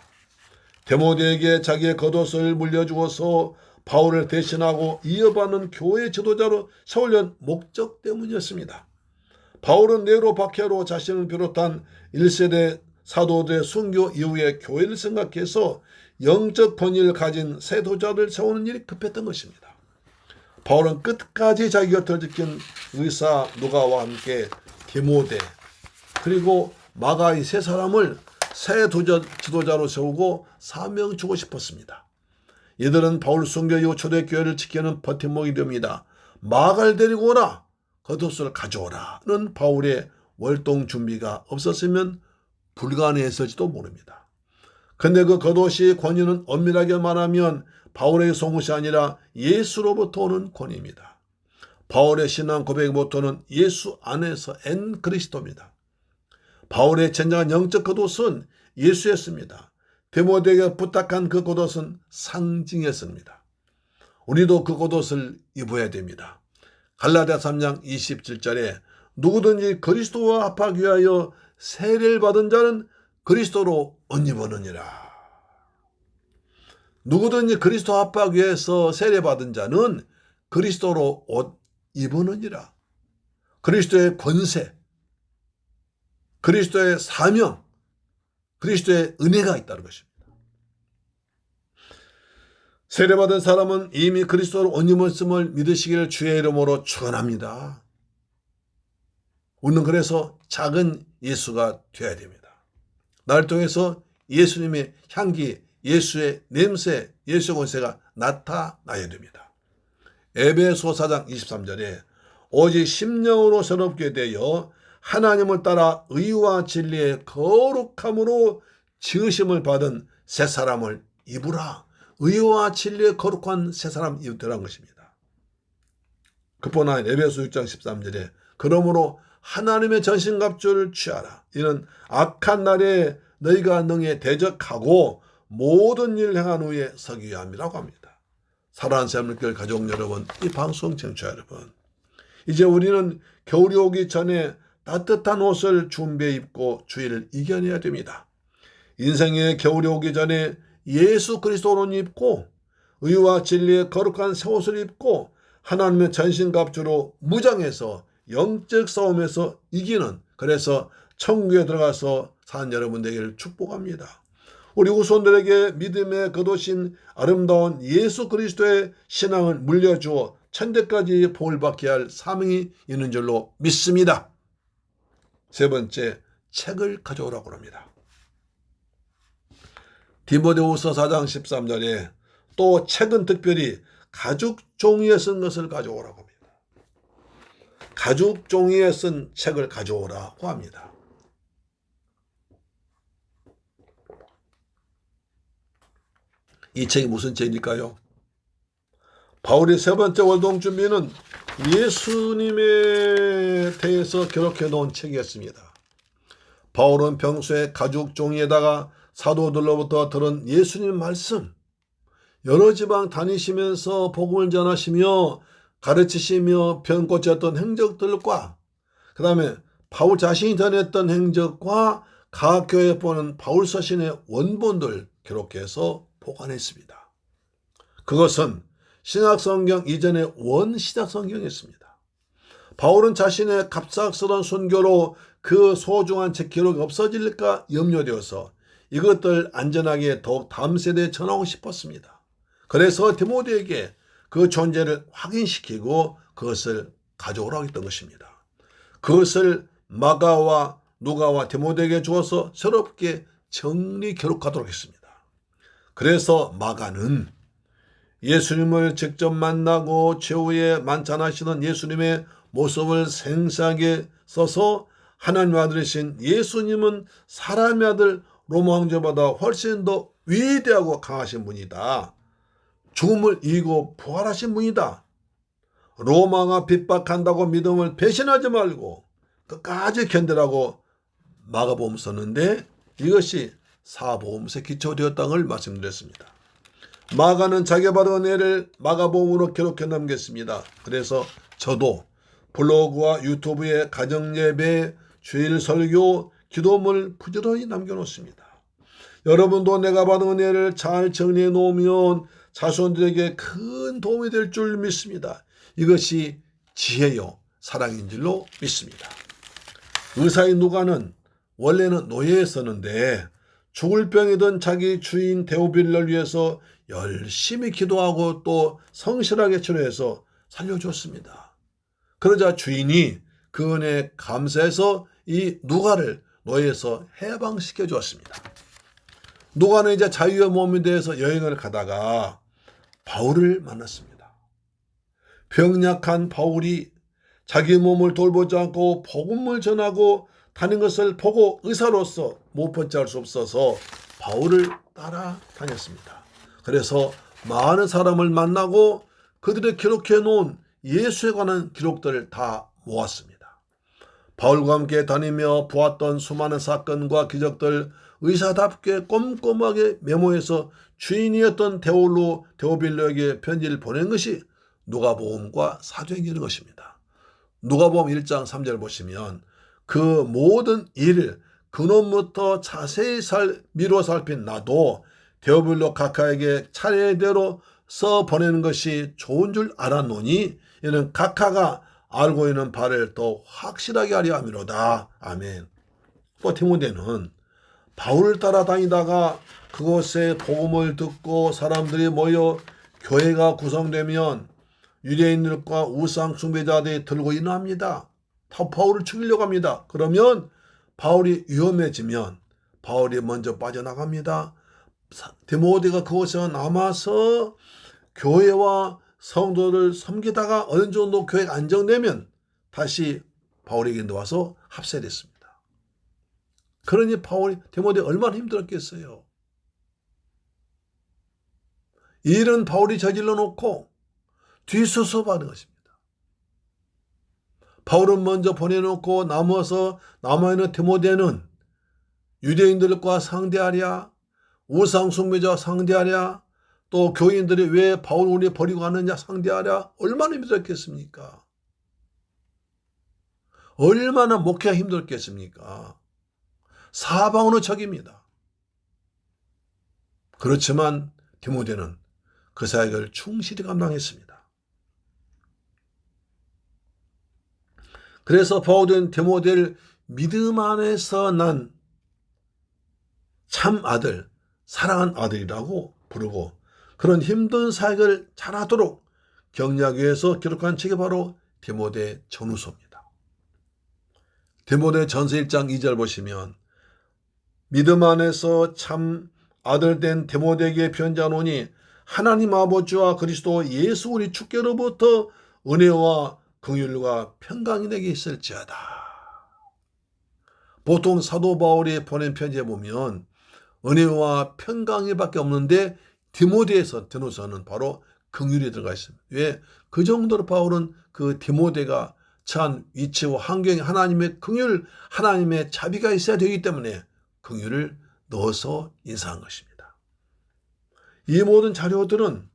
디모데에게 자기의 겉옷을 물려주어서 바울을 대신하고 이어받는 교회 지도자로 세우려는 목적 때문이었습니다. 바울은 네로 박해로 자신을 비롯한 1세대 사도들의 순교 이후에 교회를 생각해서 영적 권위를 가진 세도자를 세우는 일이 급했던 것입니다. 바울은 끝까지 자기 곁을 지킨 의사 누가와 함께 디모데 그리고 마가 이 세 사람을 새 지도자로 세우고 사명 주고 싶었습니다. 이들은 바울 순교 이후 초대교회를 지키는 버팀목이 됩니다. 마가를 데리고 오라, 겉옷을 가져오라는 바울의 월동 준비가 없었으면 불가능했을지도 모릅니다. 근데 그 겉옷이 권위는 엄밀하게 말하면 바울의 속옷이 아니라 예수로부터 오는 권위입니다. 바울의 신앙 고백의 모토는 예수 안에서 엔 그리스도입니다. 바울의 진정한 영적 겉옷은 예수였습니다. 디모데에게 부탁한 그 겉옷은 상징이었습니다. 우리도 그 겉옷을 입어야 됩니다. 갈라디아 3장 27절에 누구든지 그리스도와 합하기 위하여 세례를 받은 자는 그리스도로 옷 입었느니라. 누구든지 그리스도 합하기 위해서 세례받은 자는 그리스도로 옷 입었느니라. 그리스도의 권세, 그리스도의 사명, 그리스도의 은혜가 있다는 것입니다. 세례받은 사람은 이미 그리스도로 옷 입었음을 믿으시기를 주의 이름으로 축원합니다. 우리는 그래서 작은 예수가 되어야 됩니다. 나를 통해서 예수님의 향기, 예수의 냄새, 예수의 권세가 나타나야 됩니다. 에베소 4장 23절에 오직 심령으로 새롭게 되어 하나님을 따라 의와 진리의 거룩함으로 지으심을 받은 새 사람을 입으라. 의와 진리의 거룩한 새 사람 입으라는 것입니다. 그뿐 아니라 에베소 6장 13절에 그러므로 하나님의 전신갑주를 취하라. 이는 악한 날에 너희가 능히 대적하고 모든 일을 행한 후에 서기 위함이라고 합니다. 사랑하는 새하늘교회 가족 여러분, 이 방송 청취자 여러분, 이제 우리는 겨울이 오기 전에 따뜻한 옷을 준비해 입고 주의를 이겨내야 됩니다. 인생의 겨울이 오기 전에 예수 그리스도로 입고 의와 진리의 거룩한 새 옷을 입고 하나님의 전신갑주로 무장해서 영적 싸움에서 이기는, 그래서 천국에 들어가서 사는 여러분 되기를 축복합니다. 우리 후손들에게 믿음의 겉옷인 아름다운 예수 그리스도의 신앙을 물려주어 천대까지 복을 받게 할 사명이 있는 줄로 믿습니다. 세 번째, 책을 가져오라고 합니다. 디모데후서 4장 13절에 또 책은 특별히 가죽 종이에 쓴 것을 가져오라고 합니다. 가죽 종이에 쓴 책을 가져오라고 합니다. 이 책이 무슨 책일까요? 바울의 세 번째 월동 준비는 예수님에 대해서 기록해 놓은 책이었습니다. 바울은 평소에 가죽 종이에다가 사도들로부터 들은 예수님 말씀, 여러 지방 다니시면서 복음을 전하시며 가르치시며 병 고쳤던 행적들과 그 다음에 바울 자신이 전했던 행적과 각 교회에 보는 바울 서신의 원본들 기록해서 보관했습니다. 그것은 신약성경 이전의 원시작성경이었습니다. 바울은 자신의 갑작스러운 순교로 그 소중한 책 기록이 없어질까 염려되어서 이것들 안전하게 더욱 다음 세대에 전하고 싶었습니다. 그래서 디모데에게 그 존재를 확인시키고 그것을 가져오라고 했던 것입니다. 그것을 마가와 누가와 디모데에게 주어서 새롭게 정리 기록하도록 했습니다. 그래서 마가는 예수님을 직접 만나고 최후에 만찬하시는 예수님의 모습을 생생하게 써서 하나님의 아들이신 예수님은 사람의 아들 로마 황제보다 훨씬 더 위대하고 강하신 분이다. 죽음을 이기고 부활하신 분이다. 로마가 핍박한다고 믿음을 배신하지 말고 끝까지 견디라고 마가복음 썼는데 이것이 사복음서에 기초되었다는 걸 말씀드렸습니다. 마가는 자기가 받은 은혜를 마가복음으로 기록해 남겼습니다. 그래서 저도 블로그와 유튜브에 가정예배, 주일 설교, 기도문을 부지런히 남겨놓습니다. 여러분도 내가 받은 은혜를 잘 정리해 놓으면 자손들에게 큰 도움이 될 줄 믿습니다. 이것이 지혜요 사랑인 줄로 믿습니다. 의사인 누가는 원래는 노예였었는데 죽을 병이던 자기 주인 데오빌러를 위해서 열심히 기도하고 또 성실하게 치료해서 살려줬습니다. 그러자 주인이 그 은혜에 감사해서 이 누가를 노예에서 해방시켜 주었습니다. 누가는 이제 자유의 몸에 대해서 여행을 가다가 바울을 만났습니다. 병약한 바울이 자기 몸을 돌보지 않고 복음을 전하고 다닌 것을 보고 의사로서 못 번째할 수 없어서 바울을 따라다녔습니다. 그래서 많은 사람을 만나고 그들의 기록해 놓은 예수에 관한 기록들을 다 모았습니다. 바울과 함께 다니며 보았던 수많은 사건과 기적들 의사답게 꼼꼼하게 메모해서 주인이었던 데오빌로에게 편지를 보낸 것이 누가복음과 사도행전인 것입니다. 누가복음 1장 3절 보시면 그 모든 일을 근원부터 자세히 미루어 살핀 나도 데오빌로 각하에게 차례대로 써 보내는 것이 좋은 줄 알았노니 이는 각하가 알고 있는 바를 더 확실하게 하려 함이로다. 아멘. 또 디모데는 바울을 따라다니다가 그곳에 복음을 듣고 사람들이 모여 교회가 구성되면 유대인들과 우상 숭배자들이 들고 인합니다. 바울을 죽이려고 합니다. 그러면 바울이 위험해지면 바울이 먼저 빠져나갑니다. 디모데가 그곳에 남아서 교회와 성도를 섬기다가 어느 정도 교회가 안정되면 다시 바울에게 와서 합세됐습니다. 그러니 디모데 얼마나 힘들었겠어요. 일은 바울이 저질러 놓고 뒤수습하는 것입니다. 바울은 먼저 보내놓고 남아있는 디모데는 유대인들과 상대하랴, 우상숭배자와 상대하랴, 또 교인들이 왜 바울 우리 버리고 가느냐 상대하랴. 얼마나 힘들었겠습니까? 얼마나 목회가 힘들었겠습니까? 사방으로 적입니다. 그렇지만 디모데는 그 사역을 충실히 감당했습니다. 그래서 바울은 디모데를 믿음 안에서 난 참 아들, 사랑한 아들이라고 부르고 그런 힘든 사역을 잘하도록 격려하기 위해서 기록한 책이 바로 디모데 전후서입니다. 디모데 전서 1장 2절 보시면 믿음 안에서 참 아들 된 디모데에게 편지하노니 하나님 아버지와 그리스도 예수 우리 주께로부터 은혜와 긍휼과 평강이 내게 있을지어다. 보통 사도 바울이 보낸 편지에 보면 은혜와 평강이 밖에 없는데 디모데서는 바로 긍휼이 들어가 있습니다. 왜? 그 정도로 바울은 그 디모데가 처한 위치와 환경에 하나님의 긍휼, 하나님의 자비가 있어야 되기 때문에 긍휼을 넣어서 인사한 것입니다. 이 모든 자료들은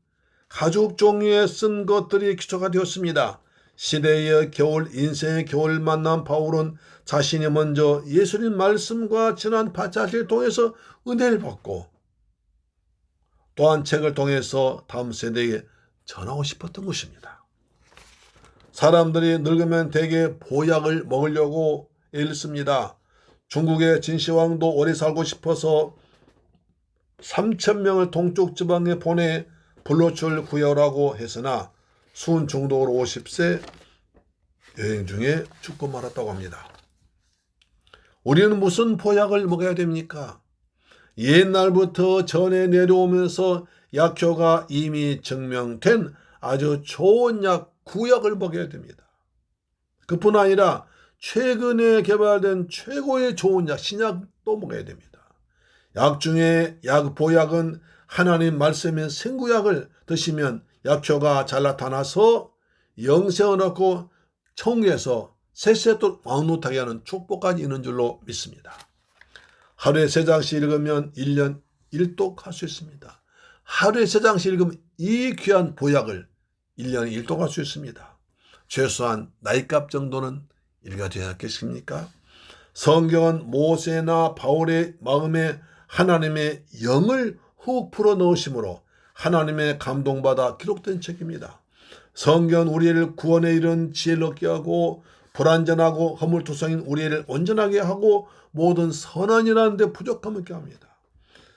가죽 종이에 쓴 것들이 기초가 되었습니다. 시대의 겨울, 인생의 겨울 만난 바울은 자신이 먼저 예수님 말씀과 지난 파차를 통해서 은혜를 받고 또한 책을 통해서 다음 세대에 전하고 싶었던 것입니다. 사람들이 늙으면 대개 보약을 먹으려고 애씁니다. 중국의 진시황도 오래 살고 싶어서 3,000명을 동쪽 지방에 보내 불로초를 구해오라고 했으나 수은 중독으로 50세 여행 중에 죽고 말았다고 합니다. 우리는 무슨 보약을 먹어야 됩니까? 옛날부터 전해 내려오면서 약효가 이미 증명된 아주 좋은 구약을 먹어야 됩니다. 그뿐 아니라 최근에 개발된 최고의 좋은 신약도 먹어야 됩니다. 약 중에 보약은 하나님 말씀의 생구약을 드시면 약효가 잘 나타나서 영생을 얻고 천국에서 세세토록 왕노타게 하는 축복까지 있는 줄로 믿습니다. 하루에 3장씩 읽으면 1년 1독 할 수 있습니다. 하루에 3장씩 읽으면 이 귀한 보약을 1년에 1독 할 수 있습니다. 최소한 나이값 정도는 읽어야 되지 않겠습니까? 성경은 모세나 바울의 마음에 하나님의 영을 훅 풀어넣으심으로 하나님의 감동받아 기록된 책입니다. 성경은 우리를 구원에 이른 지혜를 얻게 하고 불완전하고 허물투성인 우리를 온전하게 하고 모든 선한 일하는 데 부족함을 얻게 합니다.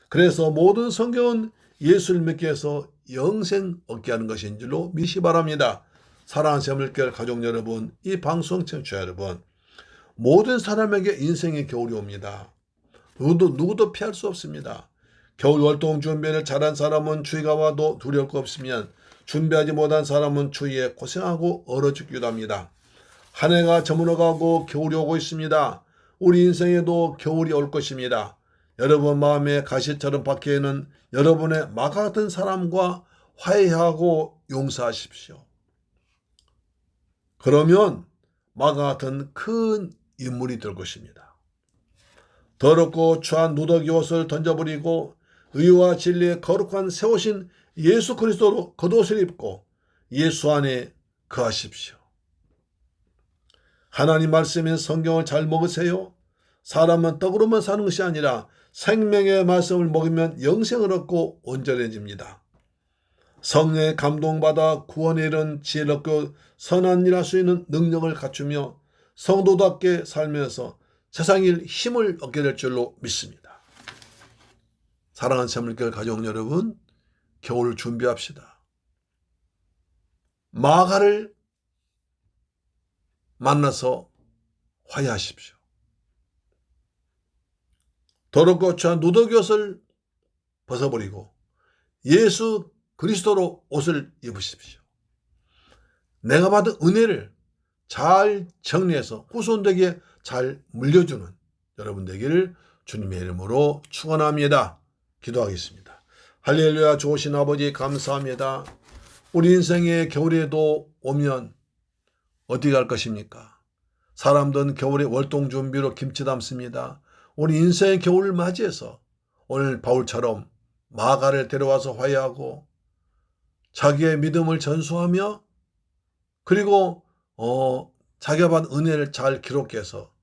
그래서 모든 성경은 예수를 믿게 해서 영생 얻게 하는 것인 줄로 믿기 바랍니다. 사랑하는 새물결 가족 여러분, 이 방송 청취자 여러분, 모든 사람에게 인생의 겨울이 옵니다. 누구도 피할 수 없습니다. 겨울 월동 준비를 잘한 사람은 추위가 와도 두려울 거 없으면 준비하지 못한 사람은 추위에 고생하고 얼어 죽기도 합니다. 한 해가 저물어가고 겨울이 오고 있습니다. 우리 인생에도 겨울이 올 것입니다. 여러분 마음의 가시처럼 박혀있는 여러분의 마가 같은 사람과 화해하고 용서하십시오. 그러면 마가 같은 큰 인물이 될 것입니다. 더럽고 추한 누더기 옷을 던져버리고 의와 진리의 거룩한 새 옷인 예수 그리스도로 겉옷을 입고 예수 안에 거하십시오. 하나님 말씀인 성경을 잘 먹으세요. 사람은 떡으로만 사는 것이 아니라 생명의 말씀을 먹으면 영생을 얻고 온전해집니다. 성령의 감동받아 구원에 이른 지혜를 얻고 선한 일 할 수 있는 능력을 갖추며 성도답게 살면서 세상일 힘을 얻게 될 줄로 믿습니다. 사랑하는 새물결 가족 여러분, 겨울을 준비합시다. 마가를 만나서 화해하십시오. 더럽고 추한 누더기 옷을 벗어버리고 예수 그리스도로 옷을 입으십시오. 내가 받은 은혜를 잘 정리해서 후손에게 잘 물려주는 여러분 되기를 주님의 이름으로 축원합니다. 기도하겠습니다. 할렐루야. 좋으신 아버지 감사합니다. 우리 인생의 겨울에도 오면 어디 갈 것입니까? 사람들은 겨울에 월동 준비로 김치 담습니다. 우리 인생의 겨울을 맞이해서 오늘 바울처럼 마가를 데려와서 화해하고 자기의 믿음을 전수하며 그리고 자기가 받은 은혜를 잘 기록해서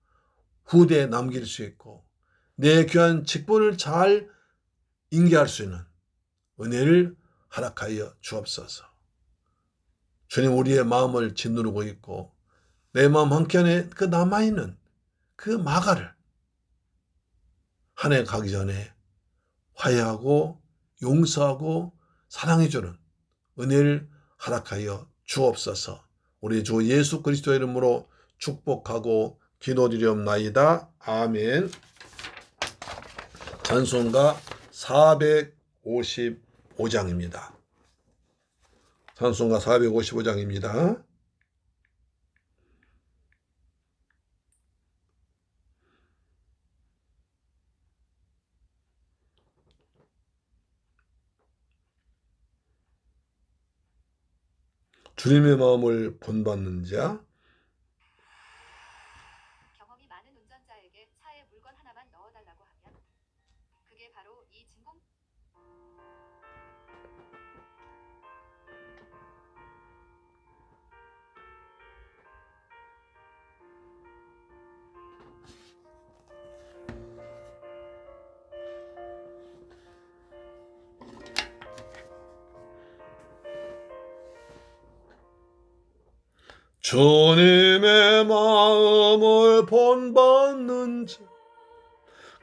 후대에 남길 수 있고 내 귀한 직분을 잘 인계할 수 있는 은혜를 허락하여 주옵소서. 주님, 우리의 마음을 짓누르고 있고 내 마음 한켠에 그 남아있는 그 마가를 한 해 가기 전에 화해하고 용서하고 사랑해주는 은혜를 허락하여 주옵소서. 우리 주 예수 그리스도의 이름으로 축복하고 기도드리옵나이다. 아멘. 찬송가 455장입니다. 찬송가 455장입니다. 주님의 마음을 본받는 자. 경험이 많은 운전자에게 차에 물건 하나만 넣어달라고 하면 그게 바로 이 진공. 주님의 마음을 본받는 자,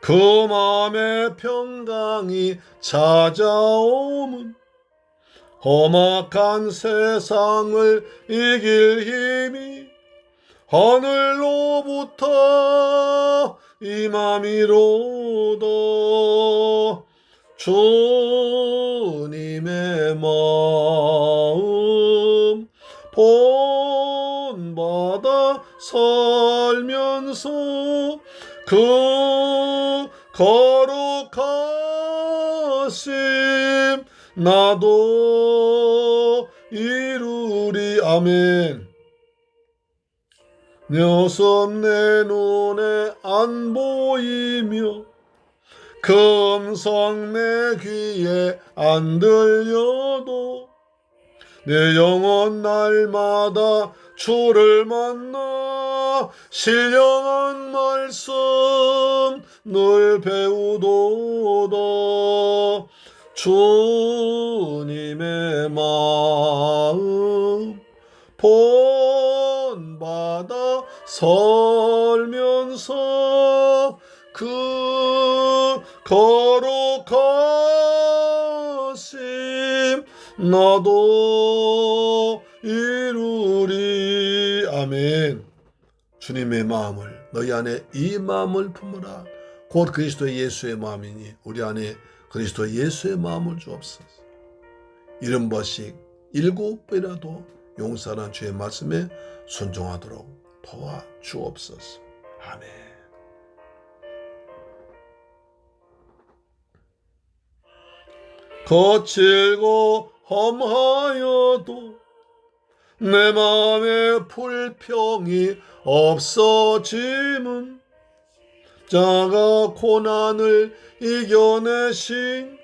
그 마음의 평강이 찾아오면 험악한 세상을 이길 힘이 하늘로부터 임함이로다. 주님의 마음 본받아 살면서 그 거룩하심 나도 이루리. 아멘. 녀석 내 눈에 안 보이며 그 음성 내 귀에 안 들려도 내 영혼 날마다 주를 만나 신령한 말씀 늘 배우도다. 주님의 마음 본받아 설면서 그 거룩하심 나도 이루리. 아멘. 주님의 마음을, 너희 안에 이 마음을 품으라. 곧 그리스도 예수의 마음이니 우리 안에 그리스도 예수의 마음을 주옵소서. 70번씩 7번이라도 용서하는 주의 말씀에 순종하도록 도와 주옵소서. 아멘. 거칠고 험하여도 내 마음에 불평이 없어짐은 자가 고난을 이겨내신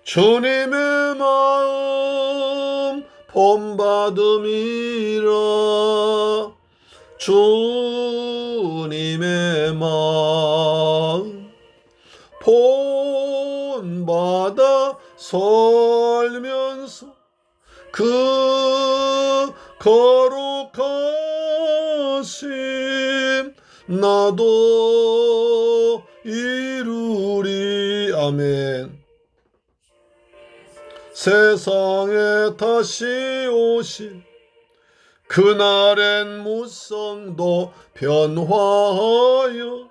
주님의 마음 본받음이라. 주님의 마음 본받아 설면서 그 거룩하심 나도 이루리. 아멘. 세상에 다시 오실 그날엔 무성도 변화하여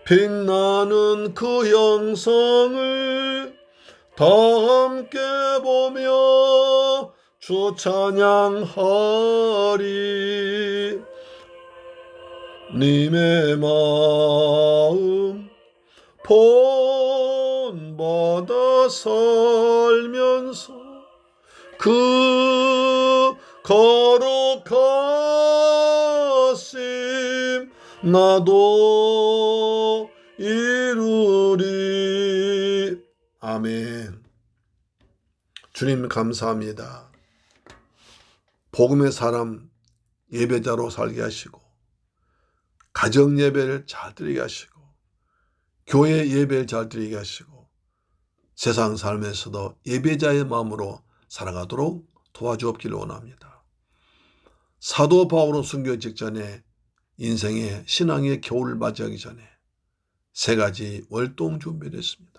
빛나는 그 형상을 다 함께 보며 주 찬양하리. 님의 마음 본받아 살면서 그 거룩하심 나도 이루리. 아멘. 주님 감사합니다. 복음의 사람 예배자로 살게 하시고 가정 예배를 잘 드리게 하시고 교회 예배를 잘 드리게 하시고 세상 삶에서도 예배자의 마음으로 살아가도록 도와주옵기를 원합니다. 사도 바울은 순교 직전에 인생의 신앙의 겨울을 맞이하기 전에 3가지 월동 준비를 했습니다.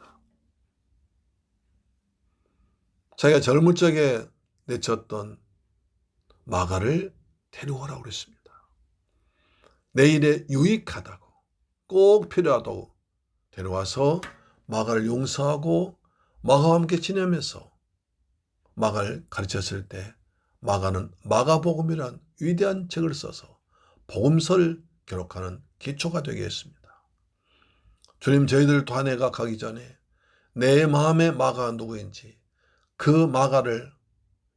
자기가 젊을 적에 내쳤던 마가를 데려오라고 그랬습니다. 내 일에 유익하다고, 꼭 필요하다고 데려와서 마가를 용서하고 마가와 함께 지내면서 마가를 가르쳤을 때 마가는 마가복음이란 위대한 책을 써서 복음서를 기록하는 기초가 되게 했습니다. 주님, 저희들 단회가 가기 전에 내 마음의 마가가 누구인지 그 마가를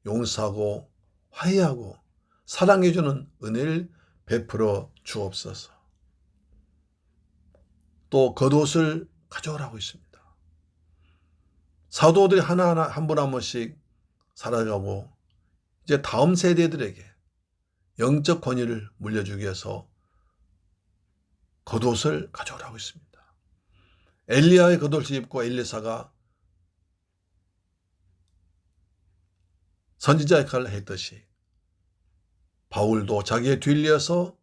용서하고 화해하고 사랑해주는 은혜를 베풀어 주옵소서. 또 겉옷을 가져오라고 있습니다. 사도들이 하나하나 한 분 한 번씩 살아가고 이제 다음 세대들에게 영적 권위를 물려주기 위해서 겉옷을 가져오라고 있습니다. 엘리야의 겉옷을 입고 엘리사가 선지자 역할을 했듯이 바울도 자기의 뒤를 이어서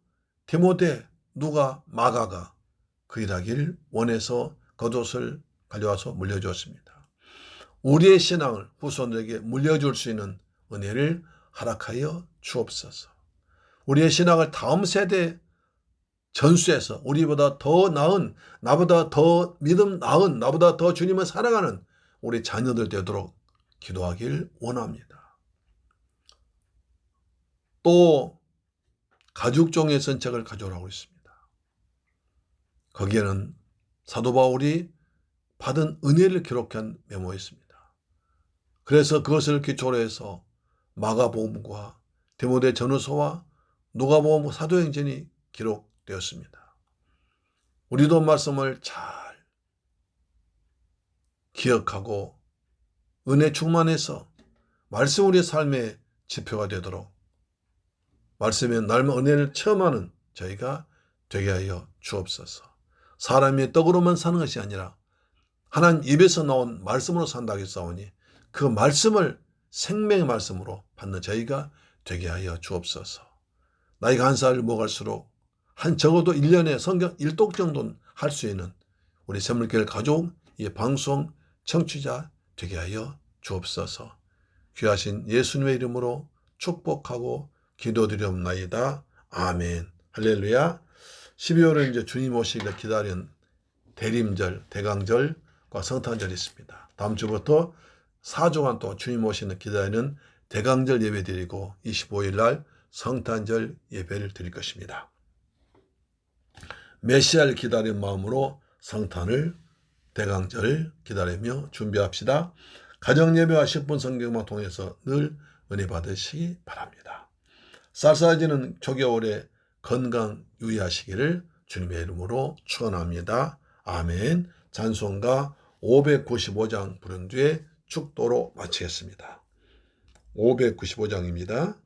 디모데, 누가, 마가가 그 일하기를 원해서 겉옷을 가져와서 물려주었습니다. 우리의 신앙을 후손들에게 물려줄 수 있는 은혜를 허락하여 주옵소서. 우리의 신앙을 다음 세대 전수해서 우리보다 더 나은, 나보다 더 믿음 나은, 나보다 더 주님을 사랑하는 우리 자녀들 되도록 기도하길 원합니다. 또 가죽종이의 쓴 책을 가져오라고 했습니다. 거기에는 사도 바울이 받은 은혜를 기록한 메모였습니다. 그래서 그것을 기초로 해서 마가복음과 디모데 전후서와 누가복음 사도행전이 기록되었습니다. 우리도 말씀을 잘 기억하고 은혜 충만해서 말씀 우리의 삶의 지표가 되도록 말씀의 날마 은혜를 체험하는 저희가 되게 하여 주옵소서. 사람이 떡으로만 사는 것이 아니라 하나님 입에서 나온 말씀으로 산다고 했사오니 그 말씀을 생명의 말씀으로 받는 저희가 되게 하여 주옵소서. 나이가 한 살 먹을수록 한 적어도 1년에 성경 1독 정도는 할 수 있는 우리 샘물교회 가족, 이 방송 청취자 되게 하여 주옵소서. 귀하신 예수님의 이름으로 축복하고 기도드리옵나이다. 아멘. 할렐루야. 12월은 이제 주님 오시기를 기다린 대림절, 대강절과 성탄절이 있습니다. 다음 주부터 4주간 또 주님 오시는 기다리는 대강절 예배 드리고 25일 날 성탄절 예배를 드릴 것입니다. 메시아를 기다리는 마음으로 성탄을 대강절을 기다리며 준비합시다. 가정예배와 10분 성경만 통해서 늘 은혜 받으시기 바랍니다. 쌀쌀해지는 초겨울에 건강 유의하시기를 주님의 이름으로 축원합니다. 아멘. 찬송가 595장 부른 뒤에 축도로 마치겠습니다. 595장입니다.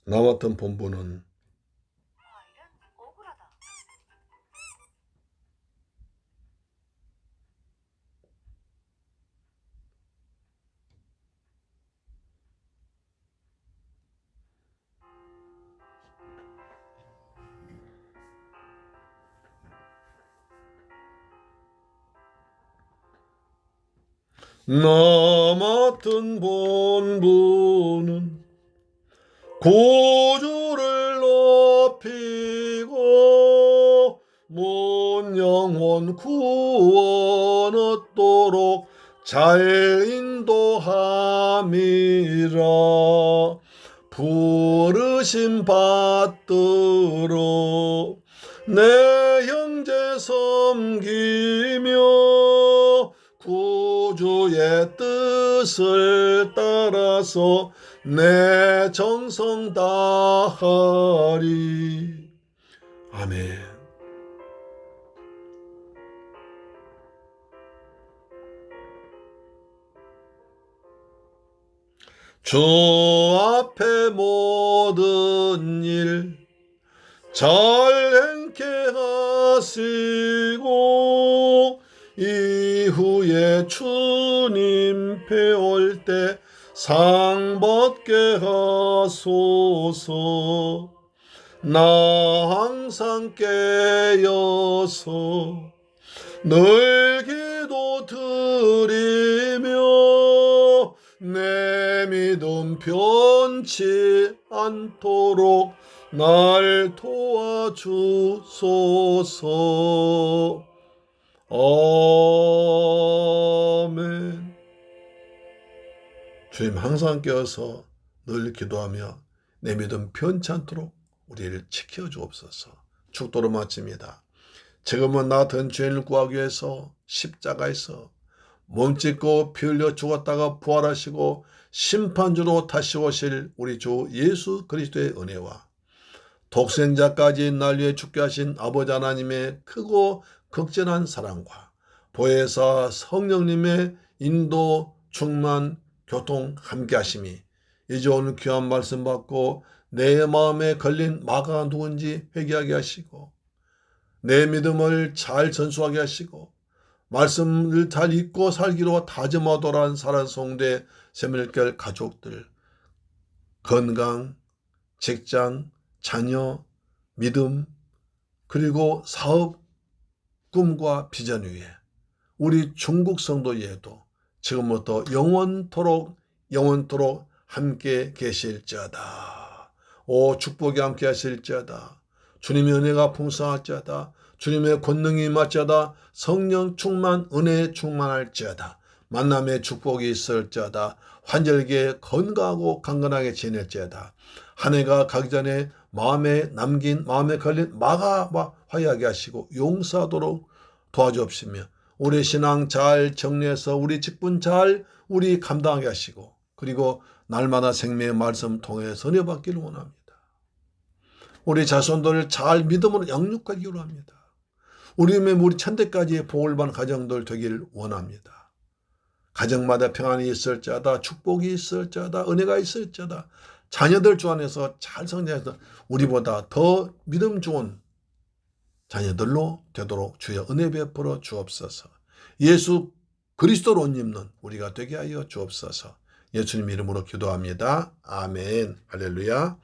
나 같은 본부는 억울하다. 나 맡은 본부는 구주를 높이고 문 영혼 구원 얻도록 잘 인도함이라. 부르심 받들어 내 형제 섬기며 구주의 뜻을 따라서 내 정성 다하리. 아멘. 주 앞에 모든 일 잘 행케 하시고 이후에 주님 배울 때 상 받게 하소서. 나 항상 깨어서 늘 기도 드리며 내 믿음 변치 않도록 날 도와주소서. 아멘. 주님 항상 깨어서 늘 기도하며 내 믿음 변치 않도록 우리를 지켜주옵소서. 축도로 마칩니다. 지금은 나 같은 죄인을 구하기 위해서 십자가에서 몸짓고 피 흘려 죽었다가 부활하시고 심판주로 다시 오실 우리 주 예수 그리스도의 은혜와 독생자까지 날 위해 죽게 하신 아버지 하나님의 크고 극진한 사랑과 보혜사 성령님의 인도 충만 교통 함께 하심이 이제 오늘 귀한 말씀 받고 내 마음에 걸린 마가 누군지 회개하게 하시고 내 믿음을 잘 전수하게 하시고 말씀을 잘 읽고 살기로 다짐하도록 사랑 성대 샘물교회 가족들 건강, 직장, 자녀, 믿음 그리고 사업 꿈과 비전 위에 우리 중국 성도 예도 지금부터 영원토록 함께 계실지어다. 오 축복이 함께 하실지어다. 주님의 은혜가 풍성할지어다. 주님의 권능이 임할지어다. 성령 충만 은혜에 충만할지어다. 만남의 축복이 있을지어다. 환절기에 건강하고 강건하게 지낼지어다. 한 해가 가기 전에 마음에 걸린 마가 화해하게 하시고 용서하도록 도와주옵시며 올해 신앙 잘 정리해서 우리 직분 잘 우리 감당하게 하시고 그리고 날마다 생명의 말씀 통해 선여받기를 원합니다. 우리 자손들 잘 믿음으로 양육하기로 합니다. 우리 천대까지 복을 받는 가정들 되길 원합니다. 가정마다 평안이 있을지어다, 축복이 있을지어다, 은혜가 있을지어다, 자녀들 주 안에서 잘 성장해서 우리보다 더 믿음 좋은 자녀들로 되도록 주여 은혜 베풀어 주옵소서. 예수 그리스도로 옷 입는 우리가 되게 하여 주옵소서. 예수님 이름으로 기도합니다. 아멘. 할렐루야.